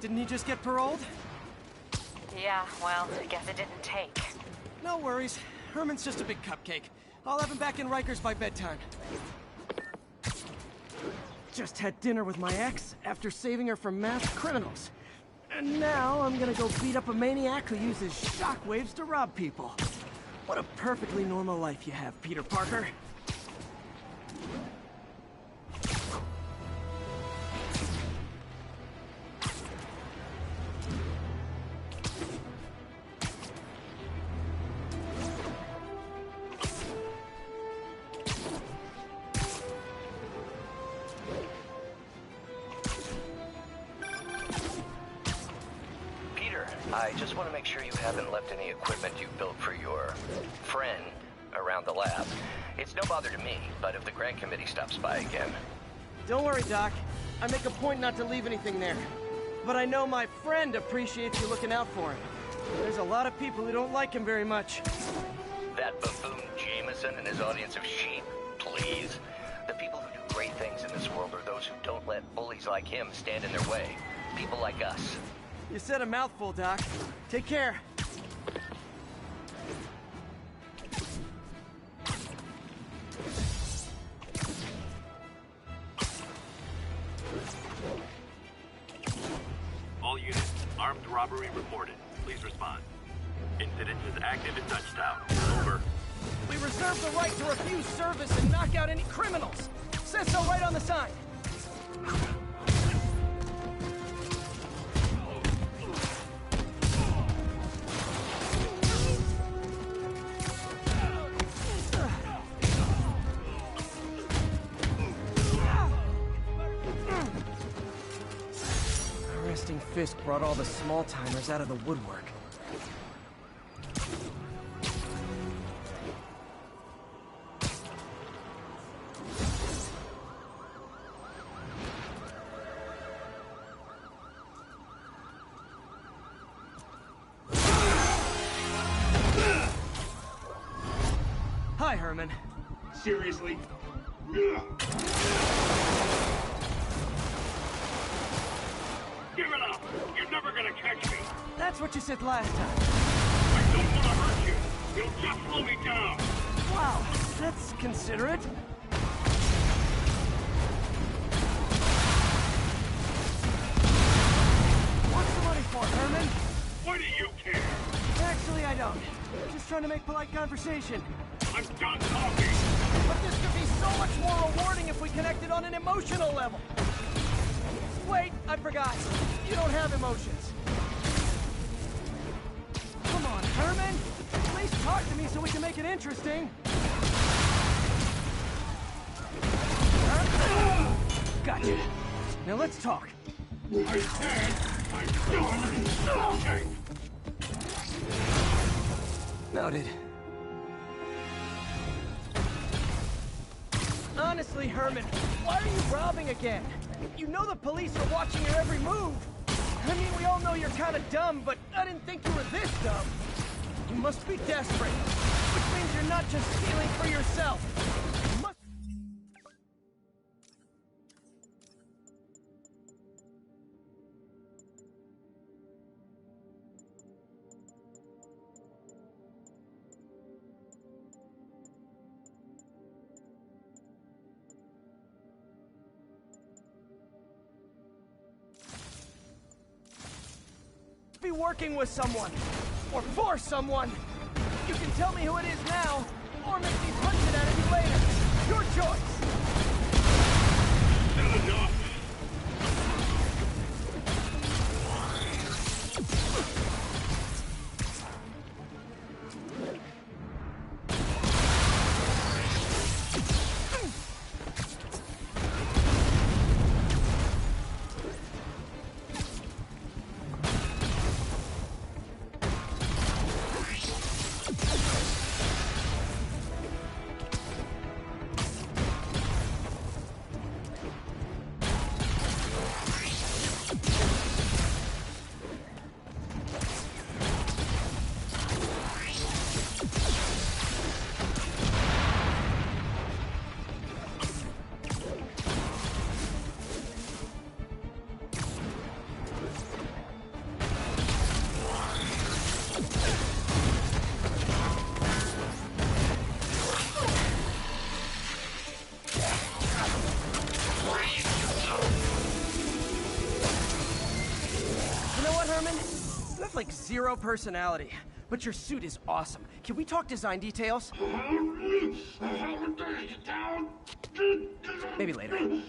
Didn't he just get paroled? Yeah, well, I guess it didn't take. No worries. Herman's just a big cupcake. I'll have him back in Rikers by bedtime. Just had dinner with my ex after saving her from masked criminals. And now I'm gonna go beat up a maniac who uses shockwaves to rob people. What a perfectly normal life you have, Peter Parker. I just want to make sure you haven't left any equipment you built for your friend around the lab. It's no bother to me, but if the grant committee stops by again... Don't worry, Doc. I make a point not to leave anything there. But I know my friend appreciates you looking out for him. There's a lot of people who don't like him very much. That buffoon Jameson and his audience of sheep, please. The people who do great things in this world are those who don't let bullies like him stand in their way. People like us. You said a mouthful, Doc. Take care. All units, armed robbery reported. Please respond. Incident is active in Dutchtown. Over. We reserve the right to refuse service and knock out any criminals. Says so right on the sign. Arresting Fisk brought all the small-timers out of the woodwork. Hi, Herman. Seriously? Give it up! You're never gonna catch me! That's what you said last time. I don't want to hurt you! You'll just slow me down! Wow, that's considerate. What's the money for, Herman? Why do you care? Actually, I don't. Just trying to make polite conversation. I'm done talking! But this could be so much more rewarding if we connected on an emotional level. Wait, I forgot. You don't have emotions. Come on, Herman. At least talk to me so we can make it interesting. Gotcha. Now let's talk. I said I'm done talking! Noted. Honestly, Herman, why are you robbing again? You know the police are watching your every move. I mean, we all know you're kind of dumb, but I didn't think you were this dumb. You must be desperate, which means you're not just stealing for yourself. You must... be working with someone, or for someone. You can tell me who it is now, or make me punch it out of you later. Your choice. Enough! Herman? You have like zero personality, but your suit is awesome. Can we talk design details? Maybe later.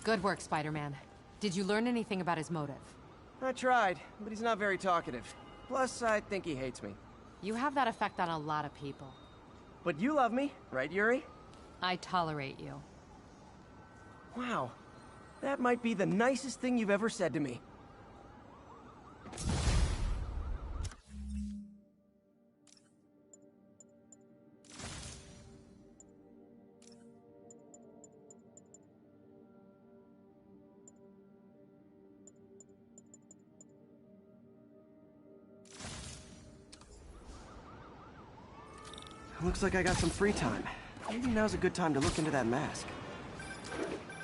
Good work, Spider-Man. Did you learn anything about his motive? I tried, but he's not very talkative. Plus, I think he hates me. You have that effect on a lot of people. But you love me, right, Yuri? I tolerate you. Wow. That might be the nicest thing you've ever said to me. Looks like I got some free time. Maybe now's a good time to look into that mask.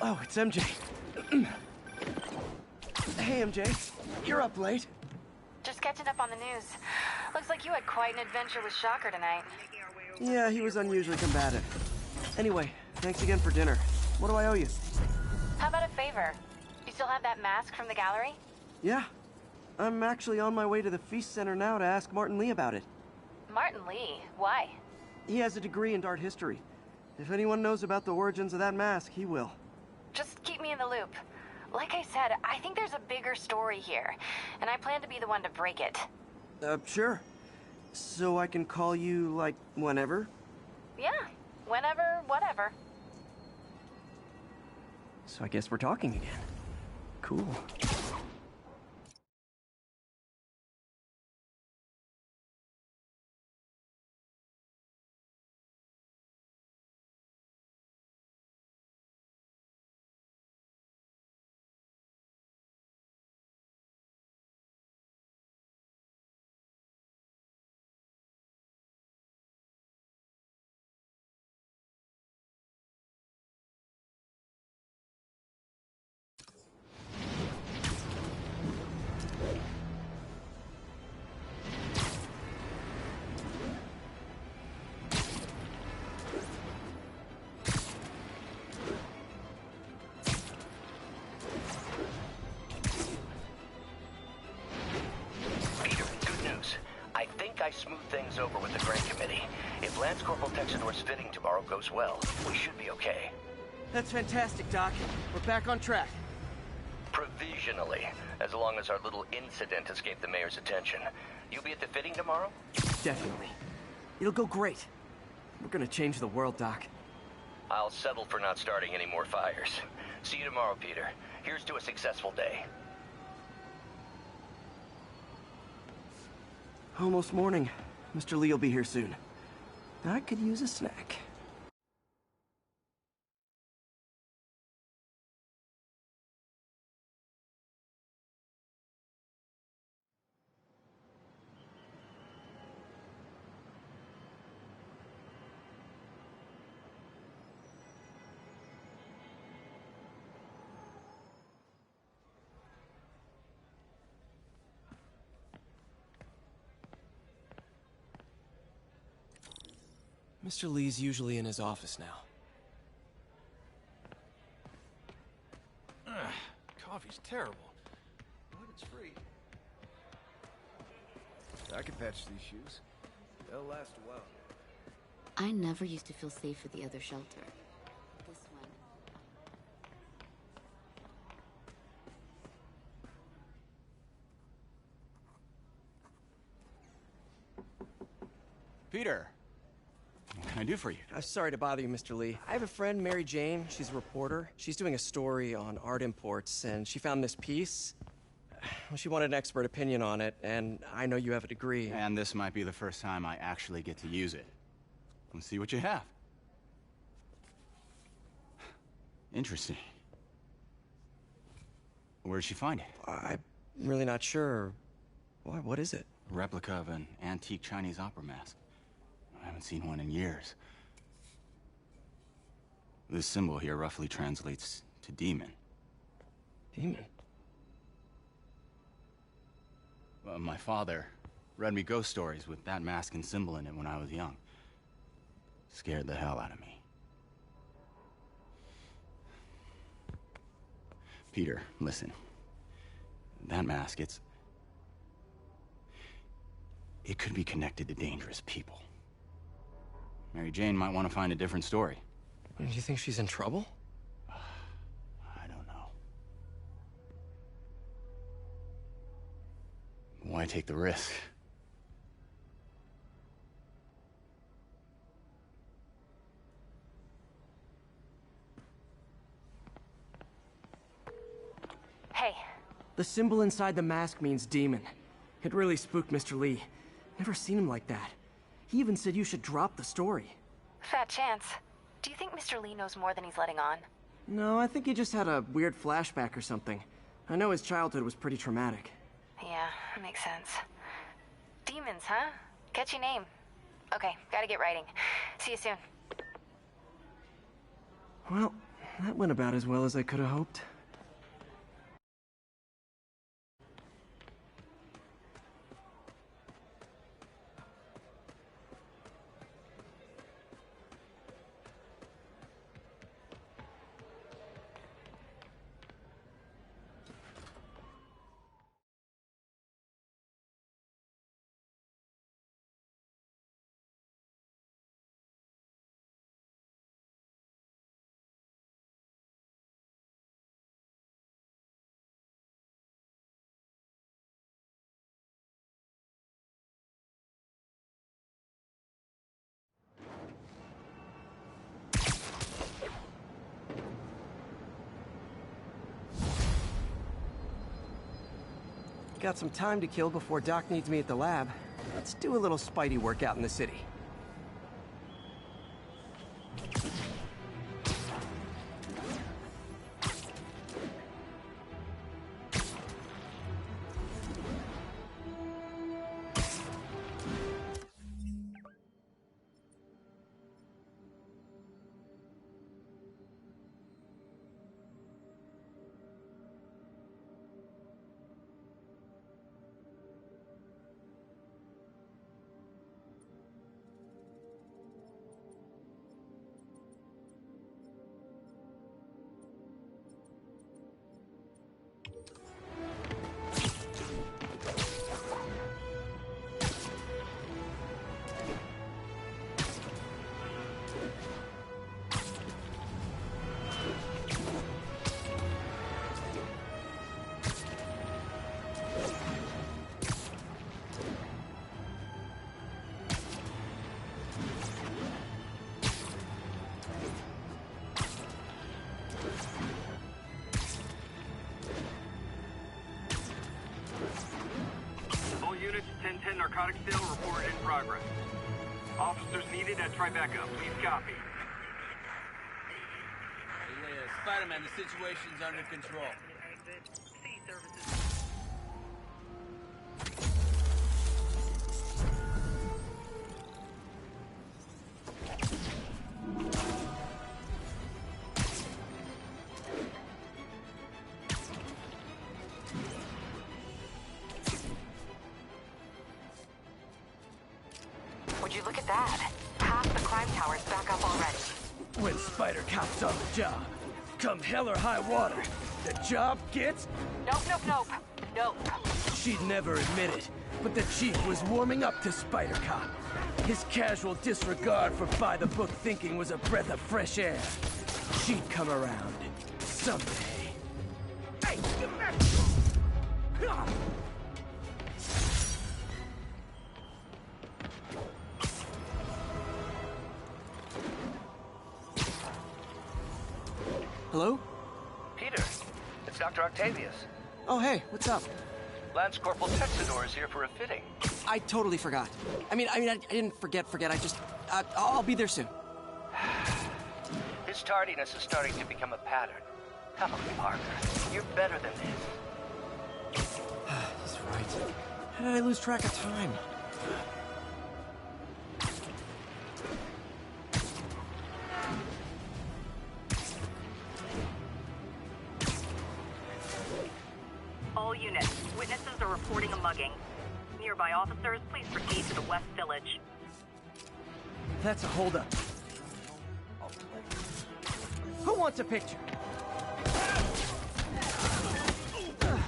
Oh, it's MJ. Hey, MJ. You're up late. Just catching up on the news. Looks like you had quite an adventure with Shocker tonight. Yeah, he was unusually combative. Anyway, thanks again for dinner. What do I owe you? How about a favor? You still have that mask from the gallery? Yeah. I'm actually on my way to the Feast Center now to ask Martin Lee about it. Martin Lee? Why? He has a degree in art history. If anyone knows about the origins of that mask, he will. Just keep me in the loop. Like I said, I think there's a bigger story here, and I plan to be the one to break it. Sure. So I can call you, like, whenever? Yeah, whenever, whatever. So I guess we're talking again. Cool. I smoothed things over with the Grant Committee. If Lance Corporal Texidor's fitting tomorrow goes well, we should be okay. That's fantastic, Doc. We're back on track. Provisionally, as long as our little incident escaped the mayor's attention. You'll be at the fitting tomorrow? Definitely. It'll go great. We're gonna change the world, Doc. I'll settle for not starting any more fires. See you tomorrow, Peter. Here's to a successful day. Almost morning. Mr. Lee will be here soon. I could use a snack. Mr. Lee's usually in his office now. Coffee's terrible, but it's free. I can patch these shoes. They'll last a while. I never used to feel safe at the other shelter. This one. Peter, what can I do for you? Sorry to bother you, Mr. Lee. I have a friend, Mary Jane. She's a reporter. She's doing a story on art imports, and she found this piece. Well, she wanted an expert opinion on it, and I know you have a degree. And this might be the first time I actually get to use it. Let's see what you have. Interesting. Where'd she find it? I'm really not sure. What is it? A replica of an antique Chinese opera mask. I haven't seen one in years. This symbol here roughly translates to demon. Demon? My father Read me ghost stories with that mask and symbol in it when I was young. Scared the hell out of me. Peter, listen. That mask, it could be connected to dangerous people. Mary Jane might want to find a different story. Do you think she's in trouble? I don't know. Why take the risk? Hey. The symbol inside the mask means demon. It really spooked Mr. Lee. Never seen him like that. He even said you should drop the story. Fat chance. Do you think Mr. Lee knows more than he's letting on? No, I think he just had a weird flashback or something. I know his childhood was pretty traumatic. Yeah, makes sense. Demons, huh? Catchy name. Okay, gotta get writing. See you soon. Well, that went about as well as I could have hoped. Got some time to kill before Doc needs me at the lab. Let's do a little Spidey work out in the city. Narcotic sale reported in progress. Officers needed at Tribeca. Please copy. Spider-Man, the situation's under control. Would you look at that? Half the crime tower's back up already. When Spider Cop's on the job, come hell or high water, the job gets... Nope. She'd never admit it, but the Chief was warming up to Spider Cop. His casual disregard for by-the-book thinking was a breath of fresh air. She'd come around someday. Hey, get back! Hello? Peter, it's Dr. Octavius. Oh, hey, what's up? Lance Corporal Texador is here for a fitting. I totally forgot. I didn't forget. I'll be there soon. His tardiness is starting to become a pattern. Come on, Parker. You're better than this. He's right. How did I lose track of time? All units, witnesses are reporting a mugging. Nearby officers, Proceed to the West Village. That's a holdup. Who wants a picture? Peter,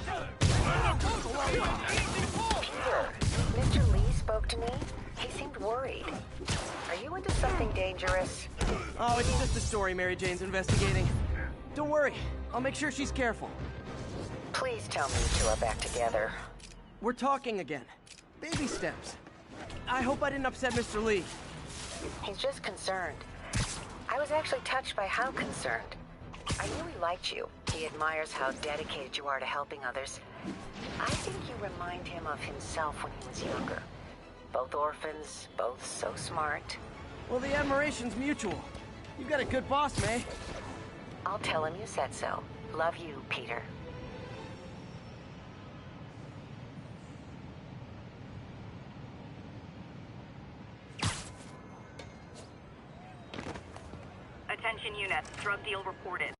Mr. Lee spoke to me. He seemed worried. Are you into something dangerous? Oh, it's just a story Mary Jane's investigating. Don't worry, I'll make sure she's careful. Please tell me you two are back together. We're talking again. Baby steps. I hope I didn't upset Mr. Lee. He's just concerned. I was actually touched by how concerned. I knew he liked you. He admires how dedicated you are to helping others. I think you remind him of himself when he was younger. Both orphans, both so smart. Well, the admiration's mutual. You've got a good boss, May. I'll tell him you said so. Love you, Peter. Attention units, drug deal reported.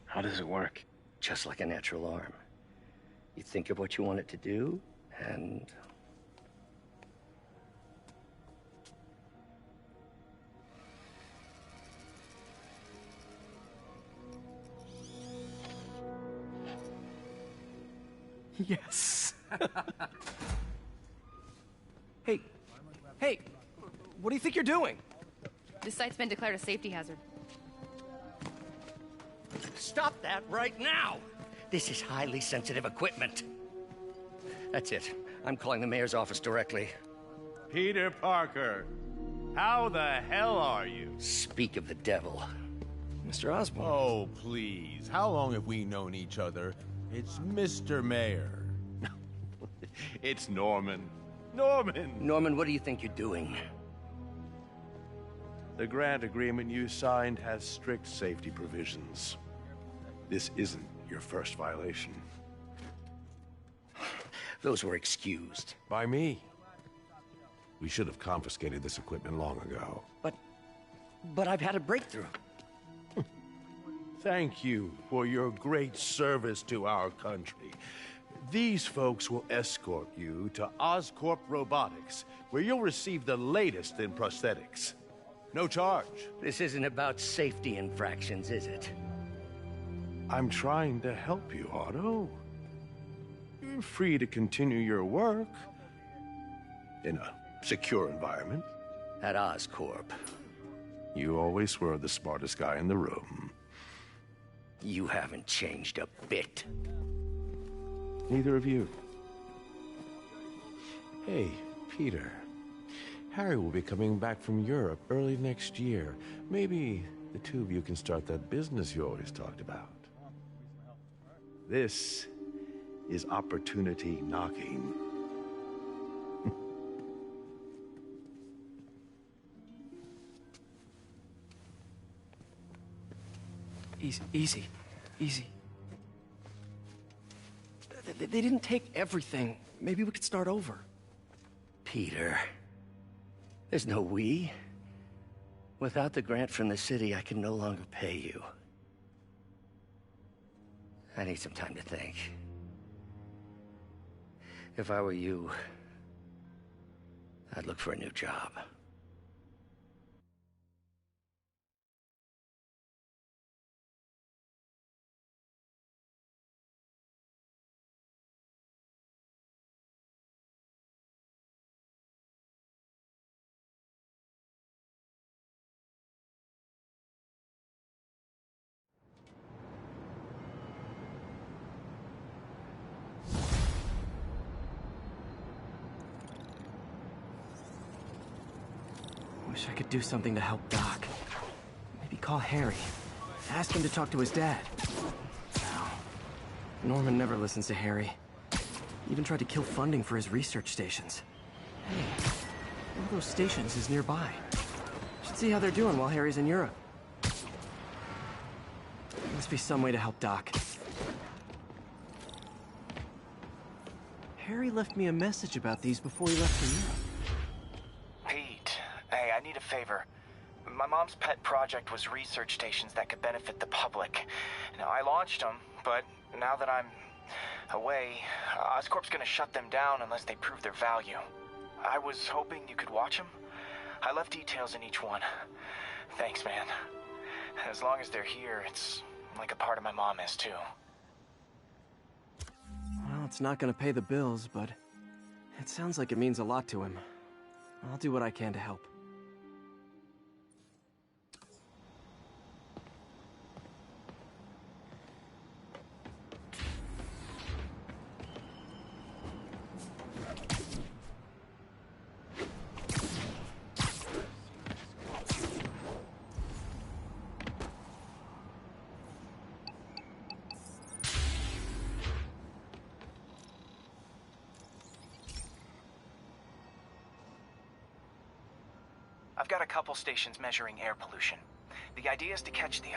How does it work? Just like a natural arm. You think of what you want it to do, and... Yes. Hey, what do you think you're doing? This site's been declared a safety hazard. Stop that right now! This is highly sensitive equipment. That's it. I'm calling the mayor's office directly. Peter Parker, how the hell are you? Speak of the devil. Mr. Osborn. Oh, please. How long have we known each other? It's Mr. Mayor. It's Norman. Norman! Norman, what do you think you're doing? The grant agreement you signed has strict safety provisions. This isn't your first violation. Those were excused. By me. We should have confiscated this equipment long ago. But I've had a breakthrough. Thank you for your great service to our country. These folks will escort you to Oscorp Robotics, where you'll receive the latest in prosthetics. No charge. This isn't about safety infractions, is it? I'm trying to help you, Otto. You're free to continue your work in a secure environment. At Oscorp. You always were the smartest guy in the room. You haven't changed a bit. Neither of you. Hey, Peter. Harry will be coming back from Europe early next year. Maybe the two of you can start that business you always talked about. This is opportunity knocking. Easy. They didn't take everything. Maybe we could start over. Peter, there's no we. Without the grant from the city, I can no longer pay you. I need some time to think. If I were you, I'd look for a new job. Wish I could do something to help Doc. Maybe call Harry. Ask him to talk to his dad. No. Norman never listens to Harry. He even tried to kill funding for his research stations. Hey, of those stations is nearby. Should see how they're doing while Harry's in Europe. Must be some way to help Doc. Harry left me a message about these before he left for Europe. Pete, hey, I need a favor. My mom's pet project was research stations that could benefit the public. Now, I launched them, but now that I'm away, Oscorp's gonna shut them down unless they prove their value. I was hoping you could watch them. I left details in each one. Thanks, man. As long as they're here, it's like a part of my mom is, too. Well, it's not gonna pay the bills, but it sounds like it means a lot to him. I'll do what I can to help. I've got a couple stations measuring air pollution. The idea is to catch the,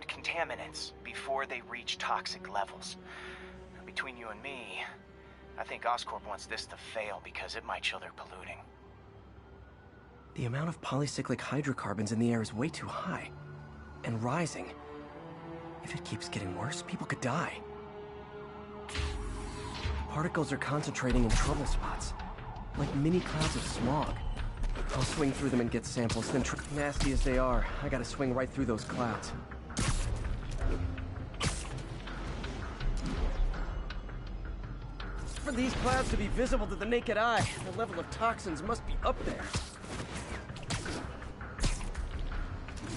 contaminants before they reach toxic levels. Between you and me, I think Oscorp wants this to fail because it might show they're polluting. The amount of polycyclic hydrocarbons in the air is way too high. And rising. If it keeps getting worse, people could die. Particles are concentrating in trouble spots. Like mini clouds of smog. I'll swing through them and get samples, then nasty as they are, I gotta swing right through those clouds. For these clouds to be visible to the naked eye, the level of toxins must be up there.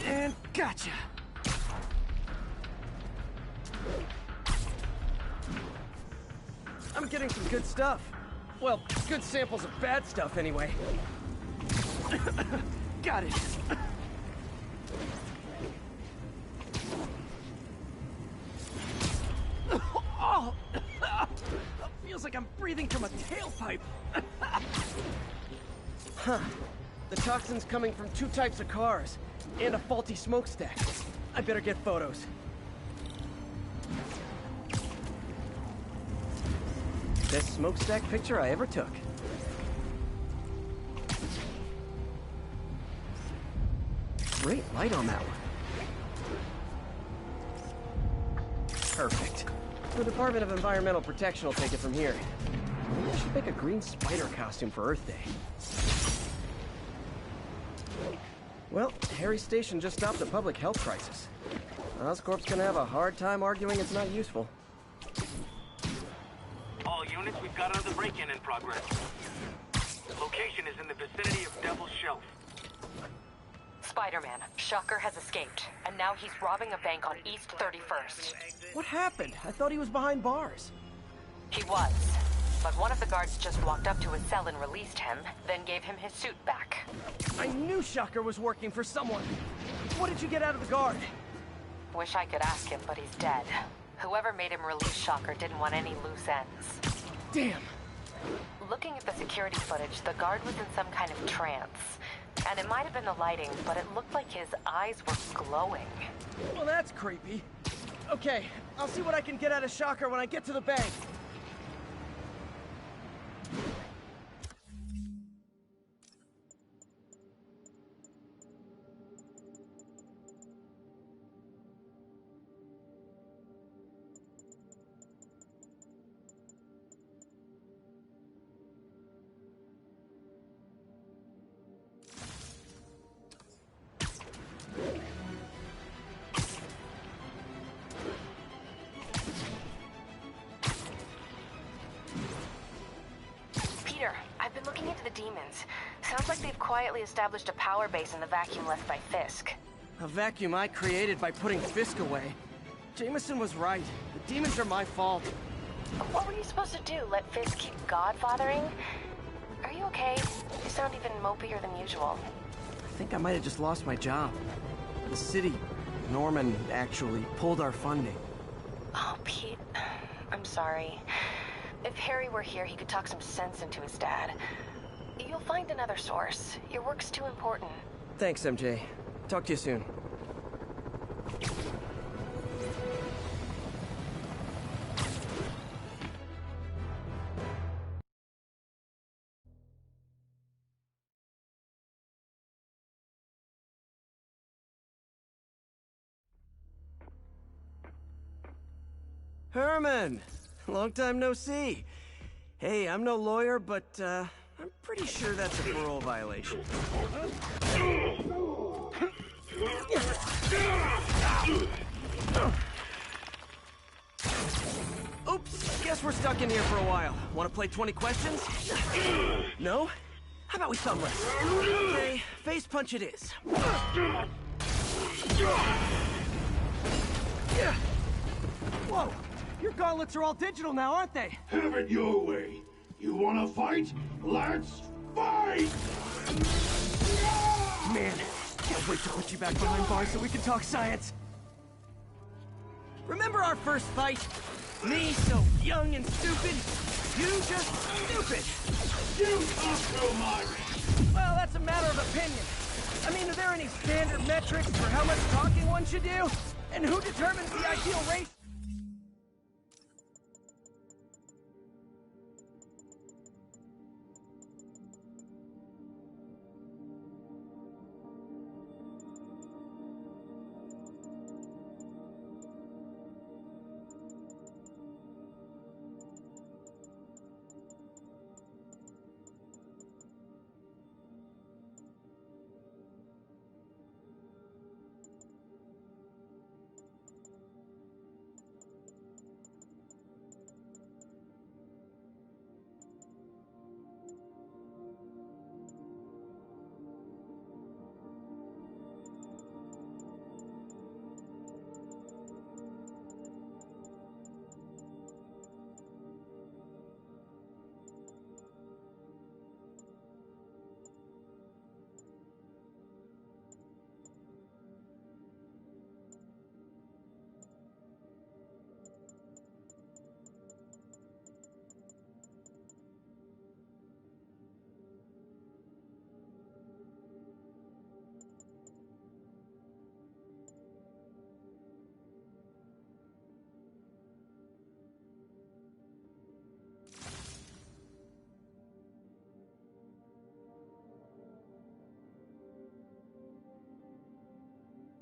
And gotcha! I'm getting some good stuff. Well, good samples of bad stuff anyway. Got it. Oh, feels like I'm breathing from a tailpipe. Huh. The toxin's coming from 2 types of cars and a faulty smokestack. I better get photos. Best smokestack picture I ever took. Great light on that one. Perfect. The Department of Environmental Protection will take it from here. Maybe I should make a green spider costume for Earth Day. Well, Harry's station just stopped a public health crisis. Oscorp's gonna have a hard time arguing it's not useful. All units, we've got another break-in in progress. The location is in the vicinity of Devil's Shelf. Spider-Man, Shocker has escaped, and now he's robbing a bank on East 31st. What happened? I thought he was behind bars. He was, but one of the guards just walked up to his cell and released him, then gave him his suit back. I knew Shocker was working for someone. What did you get out of the guard? Wish I could ask him, but he's dead. Whoever made him release Shocker didn't want any loose ends. Damn. Looking at the security footage, the guard was in some kind of trance. And it might have been the lighting, but it looked like his eyes were glowing. Well, that's creepy. Okay, I'll see what I can get out of Shocker when I get to the bank. I've been looking into the demons. Sounds like they've quietly established a power base in the vacuum left by Fisk. A vacuum I created by putting Fisk away. Jameson was right. The demons are my fault. What were you supposed to do? Let Fisk keep godfathering? Are you okay? You sound even mopier than usual. I think I might have just lost my job. The city, Norman, actually pulled our funding. Oh, Pete. I'm sorry. If Harry were here, he could talk some sense into his dad. You'll find another source. Your work's too important. Thanks, MJ. Talk to you soon. Herman! Long time no see. Hey, I'm no lawyer, but, I'm pretty sure that's a parole violation. Oops, guess we're stuck in here for a while. Want to play 20 questions? No? How about we thumb wrestle? Okay, face punch it is. Whoa! Your gauntlets are all digital now, aren't they? Have it your way. You wanna fight? Let's fight! Man, can't wait to put you back behind bars so we can talk science. Remember our first fight? Me so young and stupid, you just stupid. You talk too much! Well, that's a matter of opinion. I mean, are there any standard metrics for how much talking one should do? And who determines the ideal race?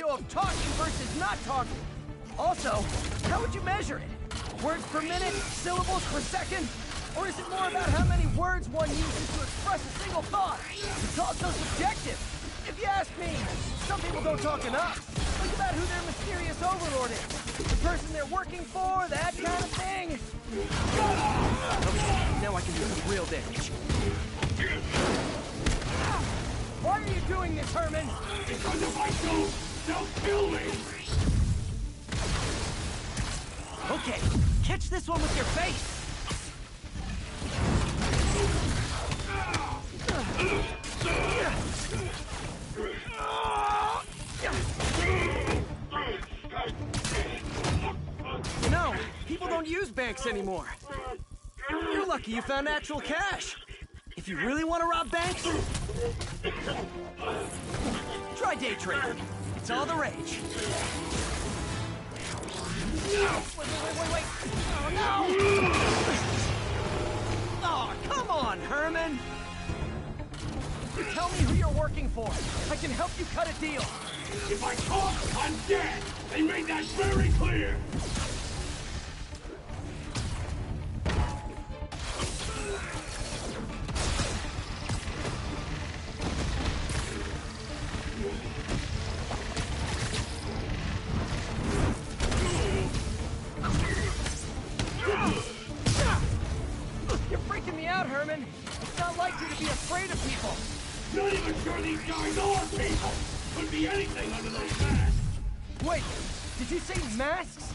Of talking versus not talking. Also, how would you measure it? Words per minute? Syllables per second? Or is it more about how many words one uses to express a single thought? It's all so subjective. If you ask me, some people don't talk enough. Think about who their mysterious overlord is. The person they're working for, that kind of thing. Okay, now I can do some real damage. Why are you doing this, Herman? Because if I don't, they'll kill me! Okay, catch this one with your face! You know, people don't use banks anymore. You're lucky you found actual cash. If you really want to rob banks, try day trading. It's all the rage. Wait. Oh, no! Oh, come on, Herman! You tell me who you're working for. I can help you cut a deal. If I talk, I'm dead! They made that very clear! You're freaking me out, Herman. It's not like you to be afraid of people. Not even sure these guys are people! Could be anything under those masks! Wait, did you say masks?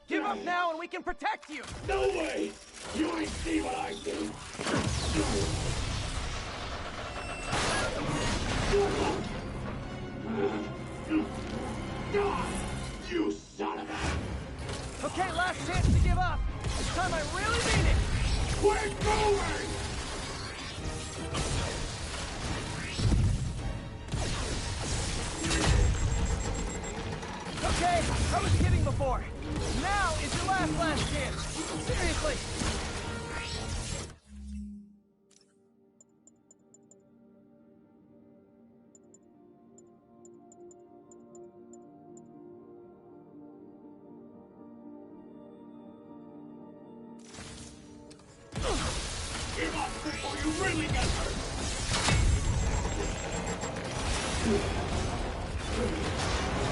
Give up now and we can protect you! No way! You ain't see what I do! You son of a... Okay, last chance to give up. This time I really mean it. We're going! Okay, I was kidding before. Now is your last chance. Seriously. Give up before you really get hurt!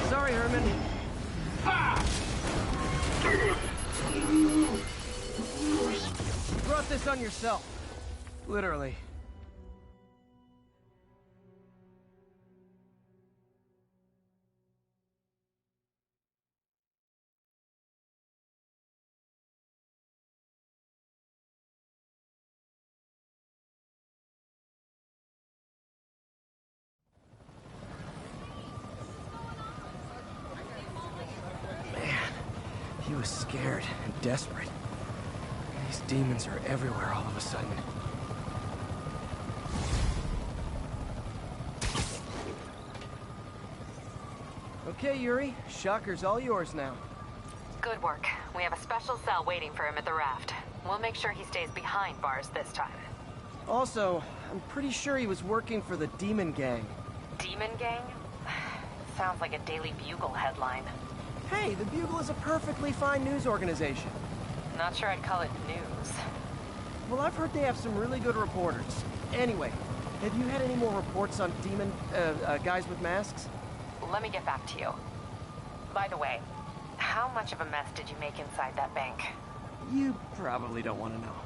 Sorry, Herman. You brought this on yourself. Literally. He was scared and desperate. These demons are everywhere all of a sudden. Okay, Yuri. Shocker's all yours now. Good work. We have a special cell waiting for him at the raft. We'll make sure he stays behind bars this time. Also, I'm pretty sure he was working for the Demon Gang. Demon Gang? Sounds like a Daily Bugle headline. Hey, the Bugle is a perfectly fine news organization. Not sure I'd call it news. Well, I've heard they have some really good reporters. Anyway, have you had any more reports on demon, guys with masks? Let me get back to you. By the way, how much of a mess did you make inside that bank? You probably don't want to know.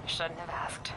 Shouldn't have asked.